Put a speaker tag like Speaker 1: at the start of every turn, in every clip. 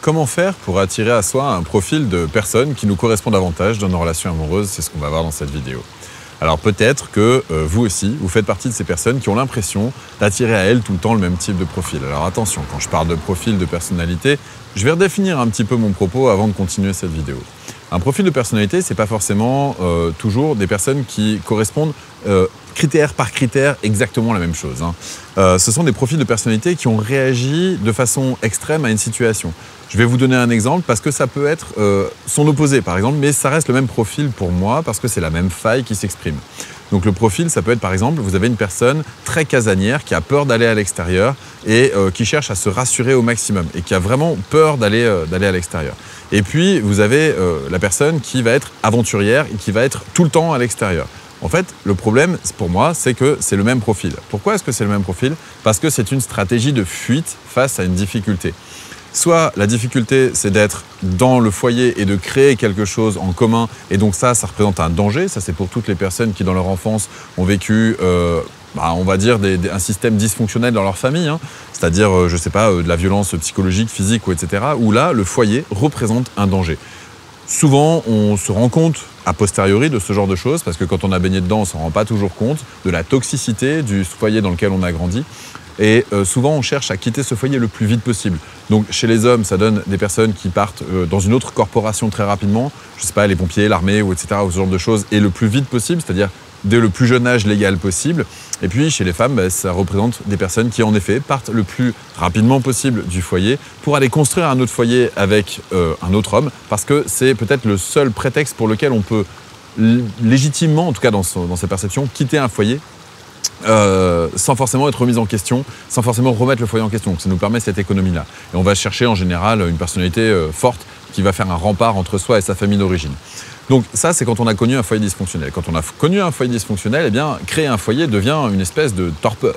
Speaker 1: comment faire pour attirer à soi un profil de personnes qui nous correspond davantage dans nos relations amoureuses? C'est ce qu'on va voir dans cette vidéo. Alors peut-être que vous aussi, vous faites partie de ces personnes qui ont l'impression d'attirer à elles tout le temps le même type de profil. Alors attention, quand je parle de profil de personnalité, je vais redéfinir un petit peu mon propos avant de continuer cette vidéo. Un profil de personnalité, c'est pas forcément toujours des personnes qui correspondent critère par critère exactement la même chose. Ce sont des profils de personnalité qui ont réagi de façon extrême à une situation. Je vais vous donner un exemple parce que ça peut être son opposé par exemple, mais ça reste le même profil pour moi parce que c'est la même faille qui s'exprime. Donc le profil, ça peut être par exemple, vous avez une personne très casanière qui a peur d'aller à l'extérieur et qui cherche à se rassurer au maximum et qui a vraiment peur d'aller à l'extérieur. Et puis vous avez la personne qui va être aventurière et qui va être tout le temps à l'extérieur. En fait, le problème, pour moi, c'est que c'est le même profil. Pourquoi est-ce que c'est le même profil? Parce que c'est une stratégie de fuite face à une difficulté. Soit la difficulté, c'est d'être dans le foyer et de créer quelque chose en commun, et donc ça représente un danger. Ça, c'est pour toutes les personnes qui, dans leur enfance, ont vécu, on va dire, un système dysfonctionnel dans leur famille, c'est-à-dire, je ne sais pas, de la violence psychologique, physique, etc., où là, le foyer représente un danger. Souvent, on se rend compte a posteriori de ce genre de choses, parce que quand on a baigné dedans, on ne s'en rend pas toujours compte de la toxicité du foyer dans lequel on a grandi. Et souvent, on cherche à quitter ce foyer le plus vite possible. Donc, chez les hommes, ça donne des personnes qui partent dans une autre corporation très rapidement, je ne sais pas, les pompiers, l'armée, ou etc., ou ce genre de choses, et le plus vite possible, c'est-à-dire dès le plus jeune âge légal possible. Et puis, chez les femmes, ça représente des personnes qui, en effet, partent le plus rapidement possible du foyer pour aller construire un autre foyer avec un autre homme, parce que c'est peut-être le seul prétexte pour lequel on peut légitimement, en tout cas dans sa perception, quitter un foyer sans forcément être remise en question, sans forcément remettre le foyer en question. Donc ça nous permet cette économie-là. Et on va chercher en général une personnalité forte qui va faire un rempart entre soi et sa famille d'origine. Donc ça, c'est quand on a connu un foyer dysfonctionnel. Quand on a connu un foyer dysfonctionnel, eh bien, créer un foyer devient une espèce de torpeur.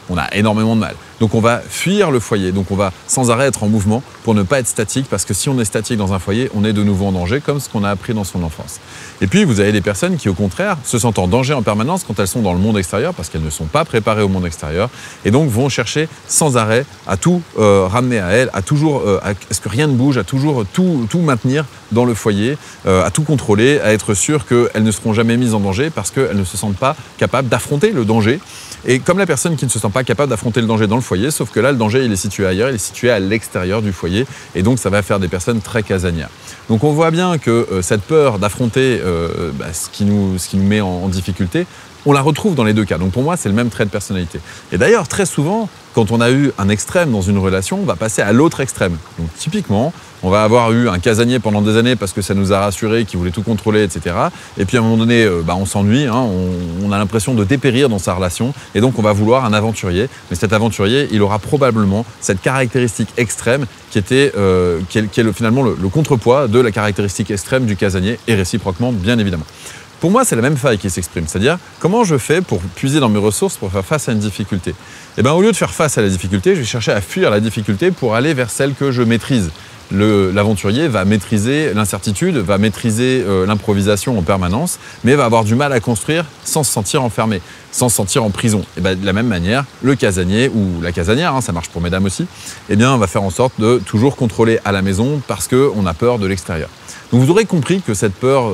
Speaker 1: On a énormément de mal. Donc on va fuir le foyer, donc on va sans arrêt être en mouvement pour ne pas être statique, parce que si on est statique dans un foyer, on est de nouveau en danger, comme ce qu'on a appris dans son enfance. Et puis vous avez des personnes qui, au contraire, se sentent en danger en permanence quand elles sont dans le monde extérieur, parce qu'elles ne sont pas préparées au monde extérieur, et donc vont chercher sans arrêt à tout ramener à elles, à toujours, à ce que rien ne bouge, à toujours tout maintenir dans le foyer, à tout contrôler, à être sûr qu'elles ne seront jamais mises en danger, parce qu'elles ne se sentent pas capables d'affronter le danger. Et comme la personne qui ne se sent pas capable d'affronter le danger dans le foyer, sauf que là, le danger, il est situé ailleurs, il est situé à l'extérieur du foyer, et donc ça va faire des personnes très casanières. Donc on voit bien que cette peur d'affronter ce qui nous met en difficulté, on la retrouve dans les deux cas. Donc pour moi, c'est le même trait de personnalité. Et d'ailleurs, très souvent, quand on a eu un extrême dans une relation, on va passer à l'autre extrême. Donc typiquement, on va avoir eu un casanier pendant des années parce que ça nous a rassuré, qui voulait tout contrôler, etc. Et puis à un moment donné, on s'ennuie, on a l'impression de dépérir dans sa relation, et donc on va vouloir un aventurier. Mais cet aventurier, il aura probablement cette caractéristique extrême qui est finalement le contrepoids de la caractéristique extrême du casanier, et réciproquement, bien évidemment. Pour moi, c'est la même faille qui s'exprime, c'est-à-dire comment je fais pour puiser dans mes ressources pour faire face à une difficulté. Et bien, au lieu de faire face à la difficulté, je vais chercher à fuir la difficulté pour aller vers celle que je maîtrise. L'aventurier va maîtriser l'incertitude, va maîtriser l'improvisation en permanence, mais va avoir du mal à construire sans se sentir enfermé, sans se sentir en prison. Et bien, de la même manière, le casanier ou la casanière, ça marche pour mesdames aussi, eh bien, on va faire en sorte de toujours contrôler à la maison parce qu'on a peur de l'extérieur. Donc vous aurez compris que cette peur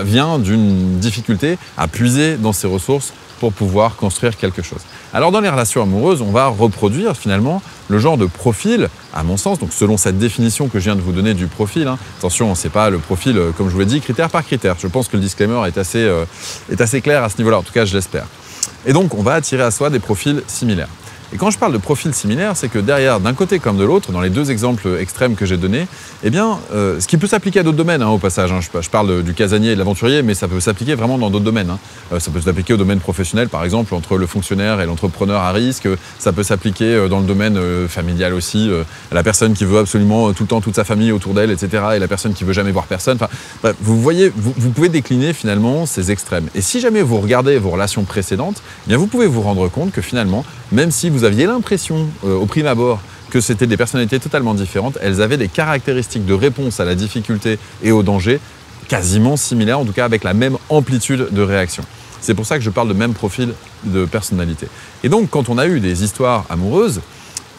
Speaker 1: vient d'une difficulté à puiser dans ses ressources pour pouvoir construire quelque chose. Alors dans les relations amoureuses, on va reproduire finalement le genre de profil, à mon sens, donc selon cette définition que je viens de vous donner du profil. Attention, c'est pas le profil, comme je vous l'ai dit, critère par critère. Je pense que le disclaimer est assez clair à ce niveau-là, en tout cas je l'espère. Et donc on va attirer à soi des profils similaires. Et quand je parle de profils similaires, c'est que derrière, d'un côté comme de l'autre, dans les deux exemples extrêmes que j'ai donnés, eh bien, ce qui peut s'appliquer à d'autres domaines, au passage. Je parle du casanier et de l'aventurier, mais ça peut s'appliquer vraiment dans d'autres domaines. Ça peut s'appliquer au domaine professionnel, par exemple, entre le fonctionnaire et l'entrepreneur à risque. Ça peut s'appliquer dans le domaine familial aussi, à la personne qui veut absolument tout le temps toute sa famille autour d'elle, etc. Et la personne qui veut jamais voir personne. Enfin, bref, vous voyez, vous pouvez décliner finalement ces extrêmes. Et si jamais vous regardez vos relations précédentes, eh bien, vous pouvez vous rendre compte que finalement, même si vous aviez l'impression au prime abord que c'était des personnalités totalement différentes, elles avaient des caractéristiques de réponse à la difficulté et au danger quasiment similaires, en tout cas avec la même amplitude de réaction. C'est pour ça que je parle de même profil de personnalité. Et donc, quand on a eu des histoires amoureuses,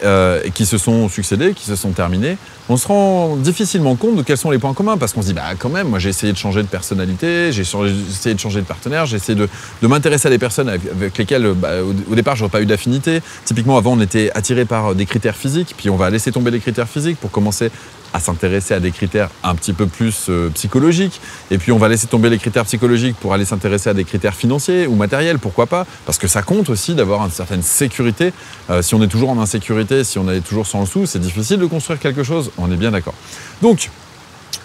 Speaker 1: et qui se sont succédés, qui se sont terminés, on se rend difficilement compte de quels sont les points communs, parce qu'on se dit, bah quand même, moi j'ai essayé de changer de personnalité, j'ai essayé de changer de partenaire, j'ai essayé de m'intéresser à des personnes avec lesquelles au départ j'aurais pas eu d'affinité. Typiquement avant on était attiré par des critères physiques, puis on va laisser tomber les critères physiques pour commencer à s'intéresser à des critères un petit peu plus psychologiques, et puis on va laisser tomber les critères psychologiques pour aller s'intéresser à des critères financiers ou matériels, pourquoi pas, parce que ça compte aussi d'avoir une certaine sécurité. Si on est toujours en insécurité, si on est toujours sans le sou, c'est difficile de construire quelque chose, on est bien d'accord. Donc,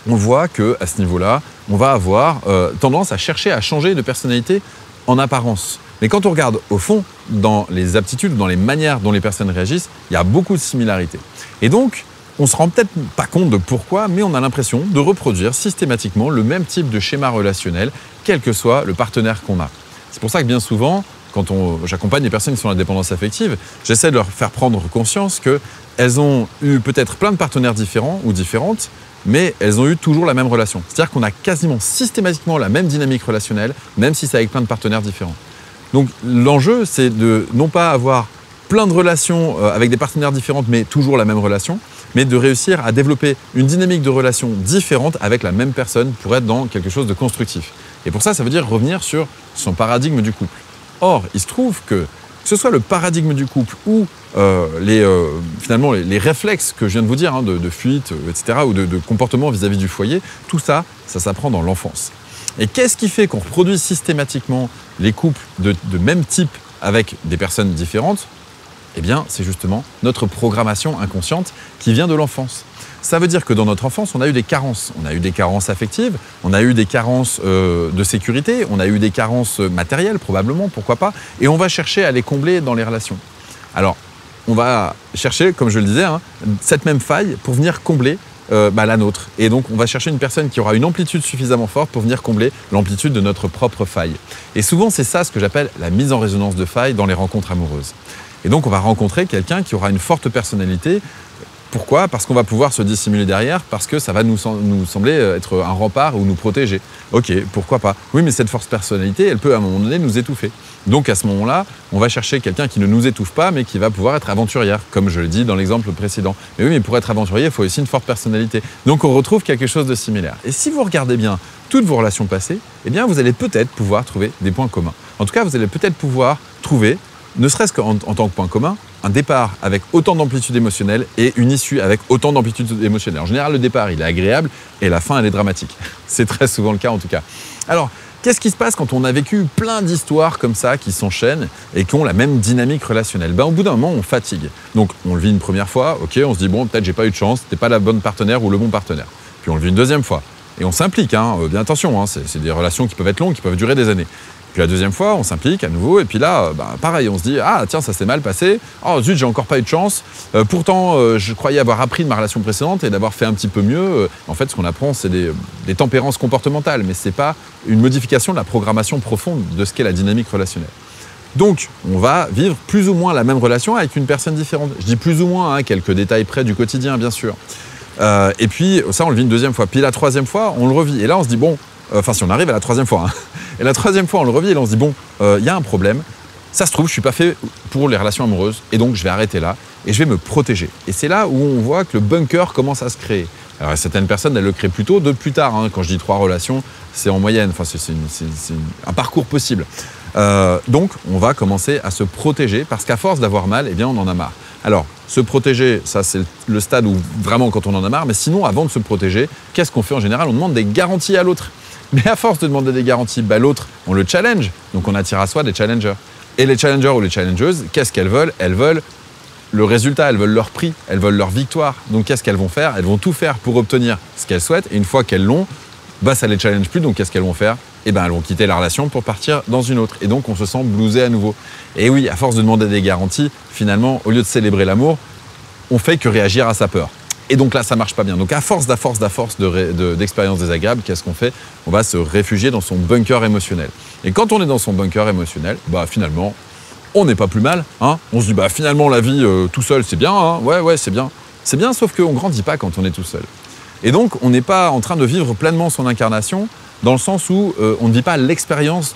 Speaker 1: on voit qu'à ce niveau-là, on va avoir tendance à chercher à changer de personnalité en apparence. Mais quand on regarde au fond, dans les aptitudes, dans les manières dont les personnes réagissent, il y a beaucoup de similarités. Et donc, on ne se rend peut-être pas compte de pourquoi, mais on a l'impression de reproduire systématiquement le même type de schéma relationnel, quel que soit le partenaire qu'on a. C'est pour ça que bien souvent, quand j'accompagne les personnes qui sont en dépendance affective, j'essaie de leur faire prendre conscience qu'elles ont eu peut-être plein de partenaires différents ou différentes, mais elles ont eu toujours la même relation. C'est-à-dire qu'on a quasiment systématiquement la même dynamique relationnelle, même si c'est avec plein de partenaires différents. Donc l'enjeu, c'est de non pas avoir plein de relations avec des partenaires différentes, mais toujours la même relation, mais de réussir à développer une dynamique de relation différente avec la même personne pour être dans quelque chose de constructif. Et pour ça, ça veut dire revenir sur son paradigme du couple. Or, il se trouve que ce soit le paradigme du couple ou finalement les réflexes que je viens de vous dire, de fuite, etc., ou de comportement vis-à-vis du foyer, tout ça, ça s'apprend dans l'enfance. Et qu'est-ce qui fait qu'on reproduit systématiquement les couples de même type avec des personnes différentes ? Eh bien, c'est justement notre programmation inconsciente qui vient de l'enfance. Ça veut dire que dans notre enfance, on a eu des carences. On a eu des carences affectives, on a eu des carences de sécurité, on a eu des carences matérielles probablement, pourquoi pas, et on va chercher à les combler dans les relations. Alors, on va chercher, comme je le disais, cette même faille pour venir combler la nôtre. Et donc, on va chercher une personne qui aura une amplitude suffisamment forte pour venir combler l'amplitude de notre propre faille. Et souvent, c'est ça ce que j'appelle la mise en résonance de faille dans les rencontres amoureuses. Et donc, on va rencontrer quelqu'un qui aura une forte personnalité. Pourquoi ? Parce qu'on va pouvoir se dissimuler derrière, parce que ça va nous sembler être un rempart ou nous protéger. Ok, pourquoi pas ? Oui, mais cette forte personnalité, elle peut à un moment donné nous étouffer. Donc à ce moment-là, on va chercher quelqu'un qui ne nous étouffe pas, mais qui va pouvoir être aventurière, comme je l'ai dit dans l'exemple précédent. Mais oui, mais pour être aventurier, il faut aussi une forte personnalité. Donc on retrouve quelque chose de similaire. Et si vous regardez bien toutes vos relations passées, eh bien vous allez peut-être pouvoir trouver des points communs. En tout cas, vous allez peut-être pouvoir trouver, ne serait-ce qu'en tant que point commun, un départ avec autant d'amplitude émotionnelle et une issue avec autant d'amplitude émotionnelle. En général, le départ, il est agréable et la fin, elle est dramatique. C'est très souvent le cas en tout cas. Alors, qu'est-ce qui se passe quand on a vécu plein d'histoires comme ça qui s'enchaînent et qui ont la même dynamique relationnelle ? Au bout d'un moment, on fatigue. Donc, on le vit une première fois, ok, on se dit, bon, peut-être j'ai pas eu de chance, t'es pas la bonne partenaire ou le bon partenaire. Puis on le vit une deuxième fois. Et on s'implique, bien attention, c'est des relations qui peuvent être longues, qui peuvent durer des années. Puis la deuxième fois, on s'implique à nouveau, et puis là, pareil, on se dit « Ah, tiens, ça s'est mal passé. Oh, zut, j'ai encore pas eu de chance. Pourtant, je croyais avoir appris de ma relation précédente et d'avoir fait un petit peu mieux. » En fait, ce qu'on apprend, c'est des tempérances comportementales, mais ce n'est pas une modification de la programmation profonde de ce qu'est la dynamique relationnelle. Donc, on va vivre plus ou moins la même relation avec une personne différente. Je dis plus ou moins, quelques détails près du quotidien, bien sûr. Et puis, ça, on le vit une deuxième fois. Puis la troisième fois, on le revit. Et là, on se dit « Bon, enfin, si on arrive à la troisième fois, Et la troisième fois, on le revit et là, on se dit, bon, y a un problème. Ça se trouve, je ne suis pas fait pour les relations amoureuses et donc je vais arrêter là et je vais me protéger. Et c'est là où on voit que le bunker commence à se créer. Alors, certaines personnes, elles le créent plus tôt, d'autres plus tard. Quand je dis 3 relations, c'est en moyenne. Enfin, c'est un parcours possible. Donc, on va commencer à se protéger parce qu'à force d'avoir mal, eh bien, on en a marre. Alors, se protéger, ça, c'est le stade où vraiment quand on en a marre. Mais sinon, avant de se protéger, qu'est-ce qu'on fait en général ? On demande des garanties à l'autre. Mais à force de demander des garanties, l'autre, on le challenge. Donc on attire à soi des challengers. Et les challengers ou les challengeuses, qu'est-ce qu'elles veulent ? Elles veulent le résultat, elles veulent leur prix, elles veulent leur victoire. Donc qu'est-ce qu'elles vont faire ? Elles vont tout faire pour obtenir ce qu'elles souhaitent. Et une fois qu'elles l'ont, ça les challenge plus. Donc qu'est-ce qu'elles vont faire ? Elles vont quitter la relation pour partir dans une autre. Et donc on se sent blousé à nouveau. Et oui, à force de demander des garanties, finalement, au lieu de célébrer l'amour, on fait que réagir à sa peur. Et donc là, ça marche pas bien. Donc à force d'expériences désagréables, qu'est-ce qu'on fait ? On va se réfugier dans son bunker émotionnel. Et quand on est dans son bunker émotionnel, finalement, on n'est pas plus mal. On se dit, finalement, la vie tout seul, c'est bien. Ouais, c'est bien. C'est bien, sauf qu'on ne grandit pas quand on est tout seul. Et donc, on n'est pas en train de vivre pleinement son incarnation, dans le sens où on ne vit pas l'expérience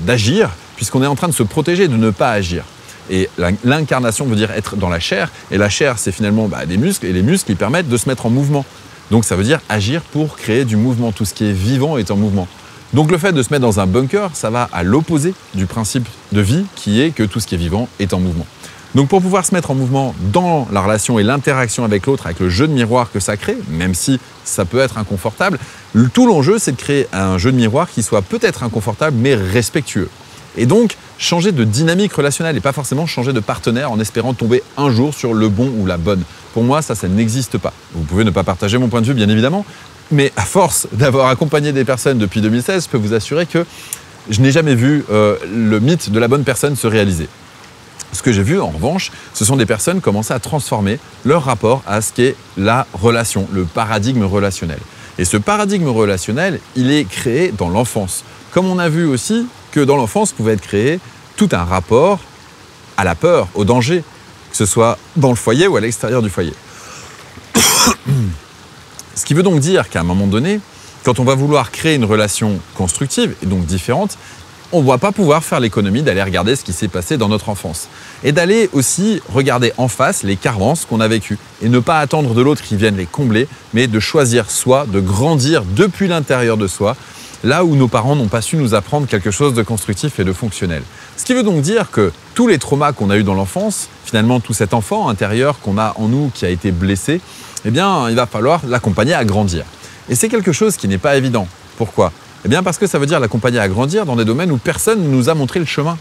Speaker 1: d'agir, puisqu'on est en train de se protéger, de ne pas agir. Et l'incarnation veut dire être dans la chair. Et la chair, c'est finalement des muscles. Et les muscles, ils permettent de se mettre en mouvement. Donc ça veut dire agir pour créer du mouvement. Tout ce qui est vivant est en mouvement. Donc le fait de se mettre dans un bunker, ça va à l'opposé du principe de vie qui est que tout ce qui est vivant est en mouvement. Donc pour pouvoir se mettre en mouvement dans la relation et l'interaction avec l'autre, avec le jeu de miroir que ça crée, même si ça peut être inconfortable, tout l'enjeu c'est de créer un jeu de miroir qui soit peut-être inconfortable mais respectueux. Et donc changer de dynamique relationnelle et pas forcément changer de partenaire en espérant tomber un jour sur le bon ou la bonne. Pour moi ça n'existe pas. Vous pouvez ne pas partager mon point de vue bien évidemment, mais à force d'avoir accompagné des personnes depuis 2016, je peux vous assurer que je n'ai jamais vu le mythe de la bonne personne se réaliser. Ce que j'ai vu, en revanche, ce sont des personnes commencer à transformer leur rapport à ce qu'est la relation, le paradigme relationnel. Et ce paradigme relationnel, il est créé dans l'enfance. Comme on a vu aussi que dans l'enfance pouvait être créé tout un rapport à la peur, au danger, que ce soit dans le foyer ou à l'extérieur du foyer. Ce qui veut donc dire qu'à un moment donné, quand on va vouloir créer une relation constructive et donc différente, on ne va pas pouvoir faire l'économie d'aller regarder ce qui s'est passé dans notre enfance. Et d'aller aussi regarder en face les carences qu'on a vécues. Et ne pas attendre de l'autre qui vienne les combler, mais de choisir soi, de grandir depuis l'intérieur de soi, là où nos parents n'ont pas su nous apprendre quelque chose de constructif et de fonctionnel. Ce qui veut donc dire que tous les traumas qu'on a eus dans l'enfance, finalement tout cet enfant intérieur qu'on a en nous qui a été blessé, eh bien il va falloir l'accompagner à grandir. Et c'est quelque chose qui n'est pas évident. Pourquoi ? Eh bien parce que ça veut dire l'accompagner à grandir dans des domaines où personne ne nous a montré le chemin.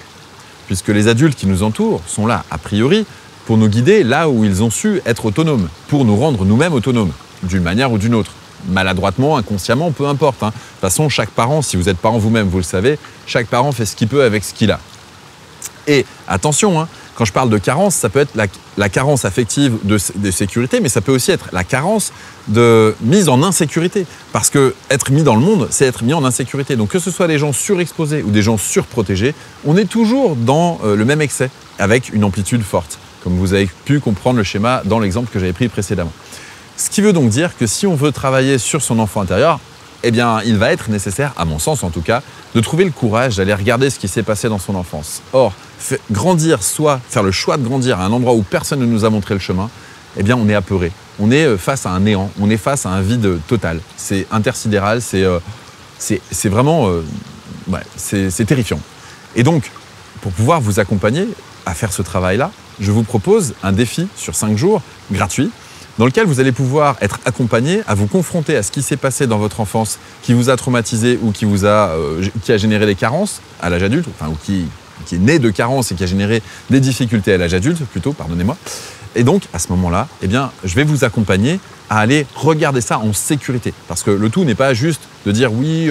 Speaker 1: Puisque les adultes qui nous entourent sont là, a priori, pour nous guider là où ils ont su être autonomes, pour nous rendre nous-mêmes autonomes, d'une manière ou d'une autre. Maladroitement, inconsciemment, peu importe. De toute façon, chaque parent, si vous êtes parent vous-même, vous le savez, chaque parent fait ce qu'il peut avec ce qu'il a. Et attention, quand je parle de carence, ça peut être la carence affective de sécurité, mais ça peut aussi être la carence de mise en insécurité. Parce que être mis dans le monde, c'est être mis en insécurité. Donc que ce soit des gens surexposés ou des gens surprotégés, on est toujours dans le même excès, avec une amplitude forte, comme vous avez pu comprendre le schéma dans l'exemple que j'avais pris précédemment. Ce qui veut donc dire que si on veut travailler sur son enfant intérieur, eh bien, il va être nécessaire, à mon sens en tout cas, de trouver le courage d'aller regarder ce qui s'est passé dans son enfance. Or, grandir, soit faire le choix de grandir à un endroit où personne ne nous a montré le chemin, eh bien, on est apeuré. On est face à un néant, on est face à un vide total. C'est intersidéral, c'est vraiment... c'est terrifiant. Et donc, pour pouvoir vous accompagner à faire ce travail-là, je vous propose un défi sur 5 jours, gratuit, dans lequel vous allez pouvoir être accompagné à vous confronter à ce qui s'est passé dans votre enfance, qui vous a traumatisé ou qui a généré des carences à l'âge adulte, enfin, ou qui est né de carences et qui a généré des difficultés à l'âge adulte, plutôt, pardonnez-moi. Et donc, à ce moment-là, eh bien, je vais vous accompagner à aller regarder ça en sécurité. Parce que le tout n'est pas juste de dire oui,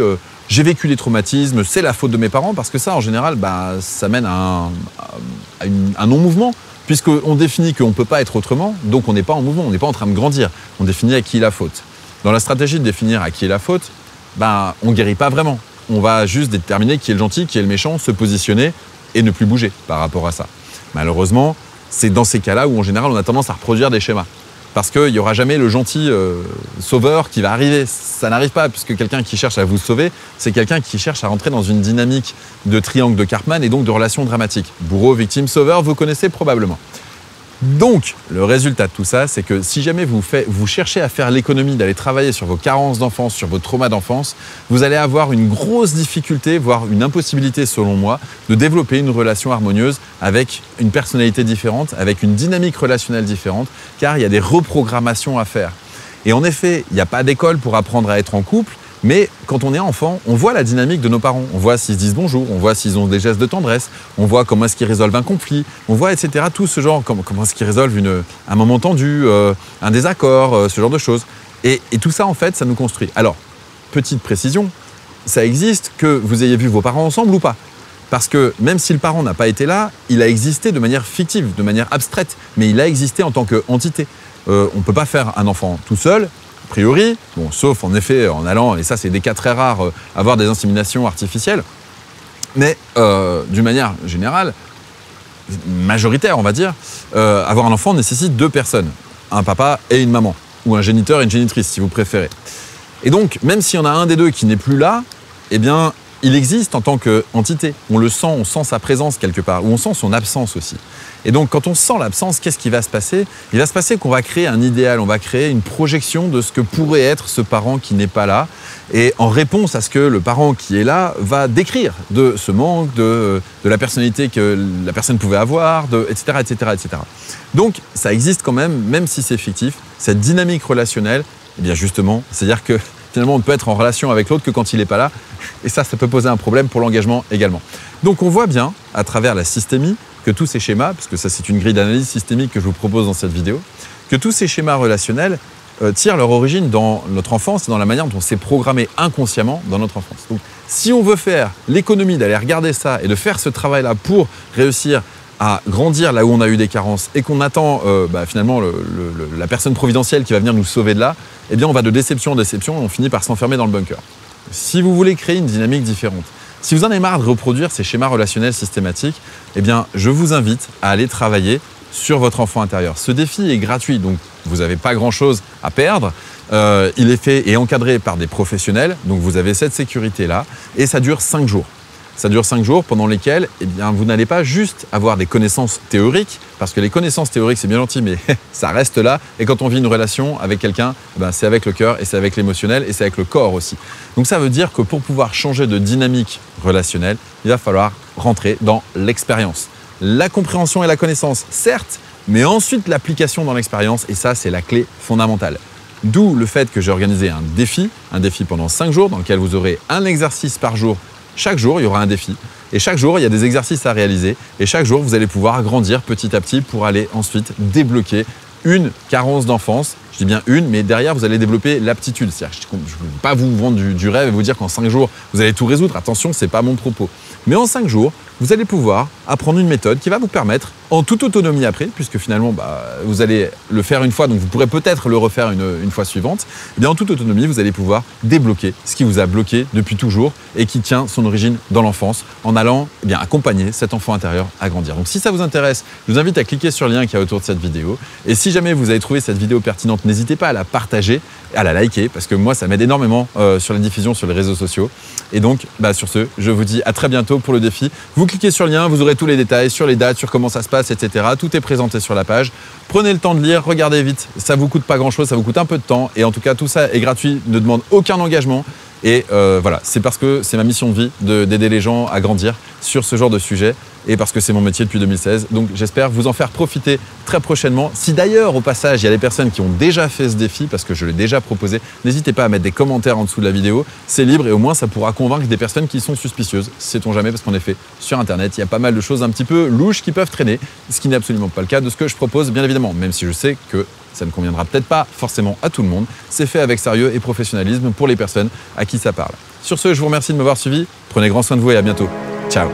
Speaker 1: j'ai vécu des traumatismes, c'est la faute de mes parents, parce que ça, en général, ça mène à un non-mouvement. Puisqu'on définit qu'on ne peut pas être autrement, donc on n'est pas en mouvement, on n'est pas en train de grandir. On définit à qui est la faute. Dans la stratégie de définir à qui est la faute, on ne guérit pas vraiment. On va juste déterminer qui est le gentil, qui est le méchant, se positionner et ne plus bouger par rapport à ça. Malheureusement, c'est dans ces cas-là où en général on a tendance à reproduire des schémas. Parce qu'il n'y aura jamais le gentil sauveur qui va arriver. Ça n'arrive pas, puisque quelqu'un qui cherche à vous sauver, c'est quelqu'un qui cherche à rentrer dans une dynamique de triangle de Karpman et donc de relations dramatiques. Bourreau, victime, sauveur, vous connaissez probablement. Donc, le résultat de tout ça, c'est que si jamais vous cherchez à faire l'économie d'aller travailler sur vos carences d'enfance, sur vos traumas d'enfance, vous allez avoir une grosse difficulté, voire une impossibilité selon moi, de développer une relation harmonieuse avec une personnalité différente, avec une dynamique relationnelle différente, car il y a des reprogrammations à faire. Et en effet, il n'y a pas d'école pour apprendre à être en couple, mais quand on est enfant, on voit la dynamique de nos parents. On voit s'ils se disent bonjour, on voit s'ils ont des gestes de tendresse, on voit comment est-ce qu'ils résolvent un conflit, on voit, etc. Tout ce genre, comment est-ce qu'ils résolvent un moment tendu, un désaccord, ce genre de choses. Et tout ça, en fait, ça nous construit. Alors, petite précision, ça existe que vous ayez vu vos parents ensemble ou pas. Parce que même si le parent n'a pas été là, il a existé de manière fictive, de manière abstraite, mais il a existé en tant qu'entité. On ne peut pas faire un enfant tout seul, a priori, bon, sauf en effet en allant, et ça c'est des cas très rares, avoir des inséminations artificielles, mais d'une manière générale, majoritaire on va dire, avoir un enfant nécessite 2 personnes, un papa et une maman, ou un géniteur et une génitrice si vous préférez. Et donc, même s'il y en a un des deux qui n'est plus là, eh bien, il existe en tant qu'entité. On le sent, on sent sa présence quelque part, ou on sent son absence aussi. Et donc, quand on sent l'absence, qu'est-ce qui va se passer? Il va se passer qu'on va créer un idéal, on va créer une projection de ce que pourrait être ce parent qui n'est pas là. Et en réponse à ce que le parent qui est là va décrire de ce manque, de la personnalité que la personne pouvait avoir, etc., etc., etc. Donc, ça existe quand même si c'est fictif, cette dynamique relationnelle, eh bien justement, c'est-à-dire que finalement, on ne peut être en relation avec l'autre que quand il n'est pas là. Et ça peut poser un problème pour l'engagement également. Donc, on voit bien, à travers la systémie, que tous ces schémas, parce que ça, c'est une grille d'analyse systémique que je vous propose dans cette vidéo, que tous ces schémas relationnels tirent leur origine dans notre enfance et dans la manière dont on s'est programmé inconsciemment dans notre enfance. Donc, si on veut faire l'économie d'aller regarder ça et de faire ce travail-là pour réussir à grandir là où on a eu des carences et qu'on attend finalement la personne providentielle qui va venir nous sauver de là, eh bien on va de déception en déception et on finit par s'enfermer dans le bunker. Si vous voulez créer une dynamique différente, si vous en avez marre de reproduire ces schémas relationnels systématiques, eh bien je vous invite à aller travailler sur votre enfant intérieur. Ce défi est gratuit, donc vous n'avez pas grand-chose à perdre. Il est fait et encadré par des professionnels, donc vous avez cette sécurité-là, et ça dure 5 jours. Ça dure 5 jours pendant lesquels eh bien, vous n'allez pas juste avoir des connaissances théoriques, parce que les connaissances théoriques, c'est bien gentil, mais ça reste là. Et quand on vit une relation avec quelqu'un, c'est avec le cœur et c'est avec l'émotionnel et c'est avec le corps aussi. Donc ça veut dire que pour pouvoir changer de dynamique relationnelle, il va falloir rentrer dans l'expérience. La compréhension et la connaissance, certes, mais ensuite l'application dans l'expérience, et ça, c'est la clé fondamentale. D'où le fait que j'ai organisé un défi pendant 5 jours, dans lequel vous aurez un exercice par jour. Chaque jour, il y aura un défi. Et chaque jour, il y a des exercices à réaliser. Et chaque jour, vous allez pouvoir grandir petit à petit pour aller ensuite débloquer une carence d'enfance. Je dis bien une, mais derrière, vous allez développer l'aptitude. C'est-à-dire, je ne veux pas vous vendre du rêve et vous dire qu'en 5 jours, vous allez tout résoudre. Attention, ce n'est pas mon propos. Mais en 5 jours, vous allez pouvoir apprendre une méthode qui va vous permettre, en toute autonomie après, puisque finalement, vous allez le faire une fois, donc vous pourrez peut-être le refaire une fois suivante, et bien en toute autonomie, vous allez pouvoir débloquer ce qui vous a bloqué depuis toujours et qui tient son origine dans l'enfance, en allant accompagner cet enfant intérieur à grandir. Donc si ça vous intéresse, je vous invite à cliquer sur le lien qui est autour de cette vidéo. Et si jamais vous avez trouvé cette vidéo pertinente, n'hésitez pas à la partager, à la liker, parce que moi, ça m'aide énormément sur la diffusion sur les réseaux sociaux. Et donc, sur ce, je vous dis à très bientôt pour le défi. Vous cliquez sur le lien, vous aurez tous les détails sur les dates, sur comment ça se passe, etc. Tout est présenté sur la page. Prenez le temps de lire, regardez vite. Ça vous coûte pas grand-chose, ça vous coûte un peu de temps. Et en tout cas, tout ça est gratuit, ne demande aucun engagement. Et voilà, c'est parce que c'est ma mission de vie d'aider les gens à grandir sur ce genre de sujet et parce que c'est mon métier depuis 2016. Donc j'espère vous en faire profiter très prochainement. Si d'ailleurs, au passage, il y a des personnes qui ont déjà fait ce défi, parce que je l'ai déjà proposé, n'hésitez pas à mettre des commentaires en dessous de la vidéo. C'est libre et au moins ça pourra convaincre des personnes qui sont suspicieuses. Sait-on jamais, parce qu'en effet, sur Internet, il y a pas mal de choses un petit peu louches qui peuvent traîner, ce qui n'est absolument pas le cas de ce que je propose, bien évidemment, même si je sais que ça ne conviendra peut-être pas forcément à tout le monde. C'est fait avec sérieux et professionnalisme pour les personnes à qui ça parle. Sur ce, je vous remercie de m'avoir suivi. Prenez grand soin de vous et à bientôt. Ciao.